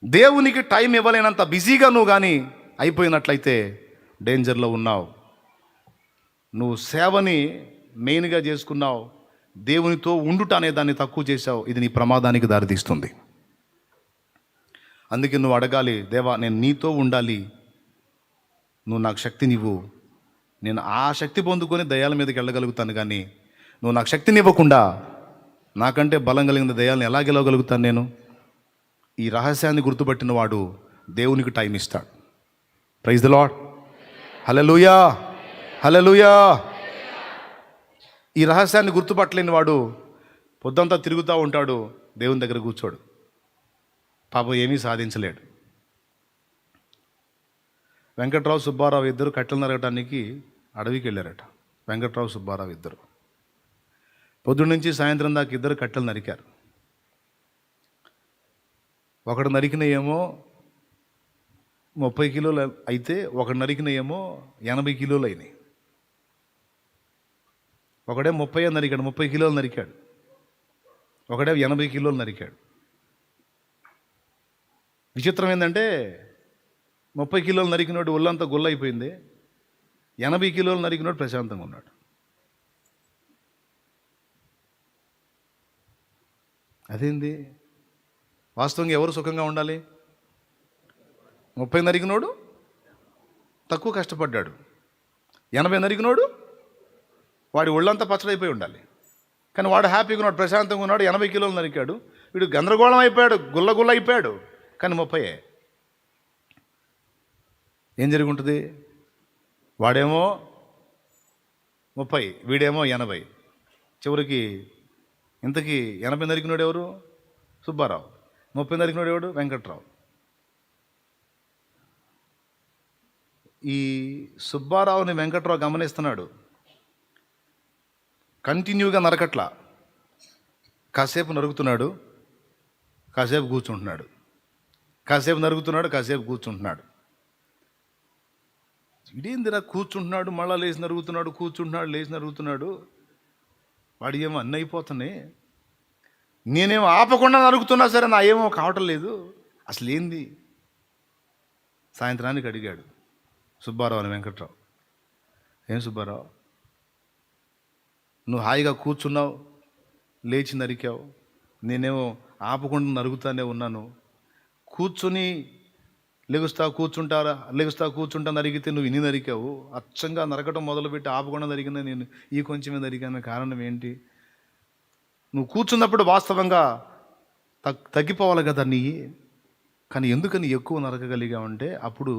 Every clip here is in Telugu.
దేవునికి టైం ఇవ్వలేనంత బిజీగా నువ్వు కానీ అయిపోయినట్లయితే డేంజర్లో ఉన్నావు. నువ్వు సేవని మెయిన్గా చేసుకున్నావు, దేవునితో ఉండుట అనే దాన్ని తక్కువ చేశావు. ఇది నీ ప్రమాదానికి దారితీస్తుంది. అందుకే నువ్వు అడగాలి, దేవా నేను నీతో ఉండాలి, నువ్వు నాకు శక్తినివ్వు. నేను ఆ శక్తి పొందుకొని దయ్యాల మీదకి వెళ్ళగలుగుతాను, కానీ నువ్వు నాకు శక్తినివ్వకుండా నాకంటే బలం కలిగిన దయ్యాలను ఎలా గెలవగలుగుతాను నేను? ఈ రహస్యాన్ని గుర్తుపట్టిన వాడు దేవునికి టైం ఇస్తాడు. Praise the lord. Hallelujah, hallelujah. ఈ రహస్యాన్ని గుర్తుపట్టలేని వాడు పొద్దంతా తిరుగుతూ ఉంటాడు, దేవుని దగ్గర కూర్చోడు, పాపం ఏమీ సాధించలేడు. వెంకట్రావు సుబ్బారావు ఇద్దరు కట్టెలు నరగటానికి అడవికి వెళ్ళారట. వెంకట్రావు సుబ్బారావు ఇద్దరు పొద్దున్న నుంచి సాయంత్రం దాకా ఇద్దరు కట్టెలు నరికారు. ఒకడు నరికిన ఏమో 30 కిలోలు అయితే, ఒకడు నరికిన ఏమో 80 కిలోలు అయినాయి. ఒకడే 30 నరికాడు, 30 కిలోలు నరికాడు. ఒకడే 80 కిలోలు నరికాడు. విచిత్రం ఏంటంటే 30 కిలోలు నరికినోడు ఒళ్ళంతా గుల్లైపోయింది, 80 కిలోలు నరికినోడు ప్రశాంతంగా ఉన్నాడు. అదేంది? వాస్తవంగా ఎవరు సుఖంగా ఉండాలి? 30 నరికినోడు తక్కువ కష్టపడ్డాడు, 80 నరికినోడు వాడి ఒళ్ళంతా పచ్చడైపోయి ఉండాలి. కానీ వాడు హ్యాపీగా ఉన్నాడు, ప్రశాంతంగా ఉన్నాడు. 80 కిలోలు నరికాడు, వీడు గందరగోళం అయిపోయాడు, గుల్ల అయిపోయాడు. కానీ 30. ఏం జరిగి ఉంటుంది? వాడేమో 30, వీడేమో 80. చివరికి ఇంతకీ 80 నరికినోడు ఎవరు? సుబ్బారావు. 30 నరికినోడు ఎవడు? వెంకట్రావు. ఈ సుబ్బారావుని వెంకట్రావు గమనిస్తున్నాడు. కంటిన్యూగా నరకట్లా, కాసేపు నరుగుతున్నాడు, కాసేపు కూర్చుంటున్నాడు, కాసేపు నరుగుతున్నాడు, కాసేపు కూర్చుంటున్నాడు. ఇదేందిరా కూర్చుంటున్నాడు, మళ్ళా లేచి నరుగుతున్నాడు, కూర్చుంటున్నాడు, లేచి నరుగుతున్నాడు. వాడు ఏమో అన్నీ అయిపోతున్నాయి, నేనేమో ఆపకుండా నరుగుతున్నా సరే నా ఏమో కావటం లేదు, అసలు ఏంది? సాయంత్రానికి అడిగాడు సుబ్బారావు అని వెంకట్రావు. ఏం సుబ్బారావు, నువ్వు హాయిగా కూర్చున్నావు, లేచి నరికావు, నేనేమో ఆపకుండా నరుగుతానే ఉన్నాను. కూర్చుని లెగుస్తా కూర్చుంటా నరిగితే నువ్వు ఇన్ని నరికావు. అచ్చంగా నరకటం మొదలుపెట్టి ఆపకుండా నరికిందా నేను ఈ కొంచెమే నరికాను. కారణం ఏంటి? నువ్వు కూర్చున్నప్పుడు వాస్తవంగా తగ్గిపోవాలి కదా నీ, కానీ ఎందుకని ఎక్కువ నరకగలిగావంటే అప్పుడు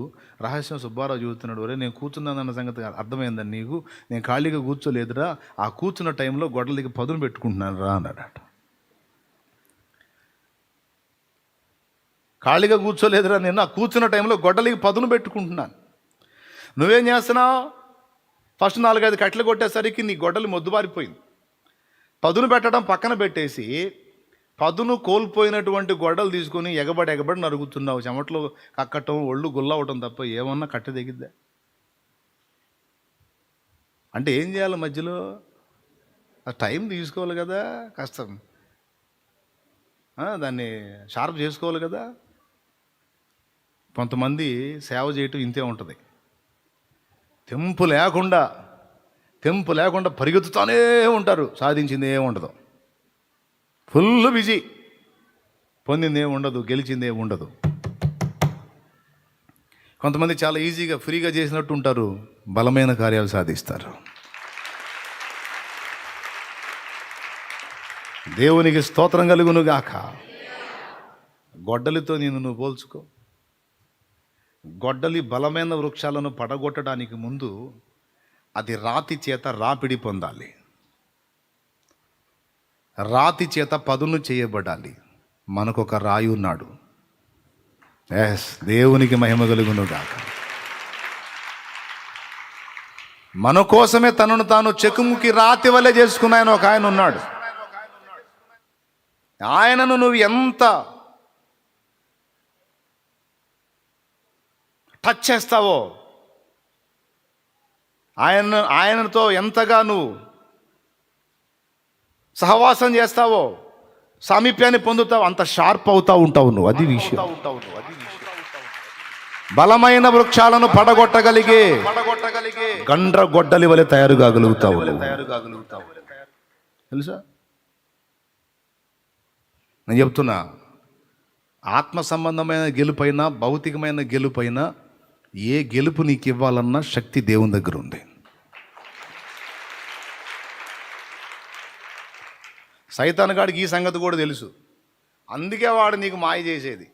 రహస్యం సుబ్బారావు చూస్తున్నాడు. ఒరే నేను కూర్చున్నానన్న సంగతి అర్థమైందని నీకు, నేను ఖాళీగా కూర్చోలేదురా, ఆ కూర్చున్న టైంలో గొడ్డలకి పదును పెట్టుకుంటున్నాను రా అన్నాడట. ఖాళీగా కూర్చోలేదురా, నేను ఆ కూర్చున్న టైంలో గొడ్డలికి పదును పెట్టుకుంటున్నాను. నువ్వేం చేస్తున్నావు? ఫస్ట్ 4-5 కట్టెలు కొట్టేసరికి నీ గొడ్డలి మొద్దుబారిపోయింది. పదును పెట్టడం పక్కన పెట్టేసి పదును కోల్పోయినటువంటి గొడ్డలు తీసుకొని ఎగబడి నరుగుతున్నావు. చెమట్లో కక్కటం, ఒళ్ళు గుల్లవటం తప్ప ఏమన్నా కట్టె దిగిద్దా? అంటే ఏం చేయాలి? మధ్యలో ఆ టైం తీసుకోవాలి కదా, కష్టం దాన్ని షార్ప్ చేసుకోవాలి కదా. కొంతమంది సేవ చేయటం ఇంతే ఉంటుంది, తెంపు లేకుండా పరిగెత్తుతూనే ఉంటారు, సాధించింది ఏమి ఉండదు, ఫుల్ బిజీ, పొందింది ఏమి ఉండదు, గెలిచింది ఏమి ఉండదు. కొంతమంది చాలా ఈజీగా ఫ్రీగా చేసినట్టు ఉంటారు, బలమైన కార్యాలు సాధిస్తారు. దేవునికి స్తోత్రం కలుగును గాక. గొడ్డలితో నువ్వు పోల్చుకో. గొడ్డలి బలమైన వృక్షాలను పడగొట్టడానికి ముందు అది రాతి చేత రాపిడి పొందాలి, రాతి చేత పదును చేయబడాలి. మనకొక రాయి ఉన్నాడు. దేవునికి మహిమ కలుగును గాక. మన కోసమే తనను తాను చెకుముకి రాతి వలె చేసుకున్న ఆయన ఒక ఆయన ఉన్నాడు. ఆయనను నువ్వు ఎంత టచ్ చేస్తావో, ఆయనతో ఎంతగా నువ్వు సహవాసం చేస్తావో, సామీప్యాన్ని పొందుతావు, అంత షార్ప్ అవుతా ఉంటావు నువ్వు. అది విషయం. బలమైన వృక్షాలను పడగొట్టగలిగే గండ్రగొడ్డలి వలె తయారు కాగలుగుతావు. తెలుసా? నేను చెప్తున్నా, ఆత్మ సంబంధమైన గెలుపైనా భౌతికమైన గెలుపైనా ఏ గెలుపు నీకు ఇవ్వాలన్నా శక్తి దేవుని దగ్గర ఉంది. సైతాన్ గాడికి ఈ సంగతి కూడా తెలుసు, అందుకే వాడు నీకు మాయ చేసేది.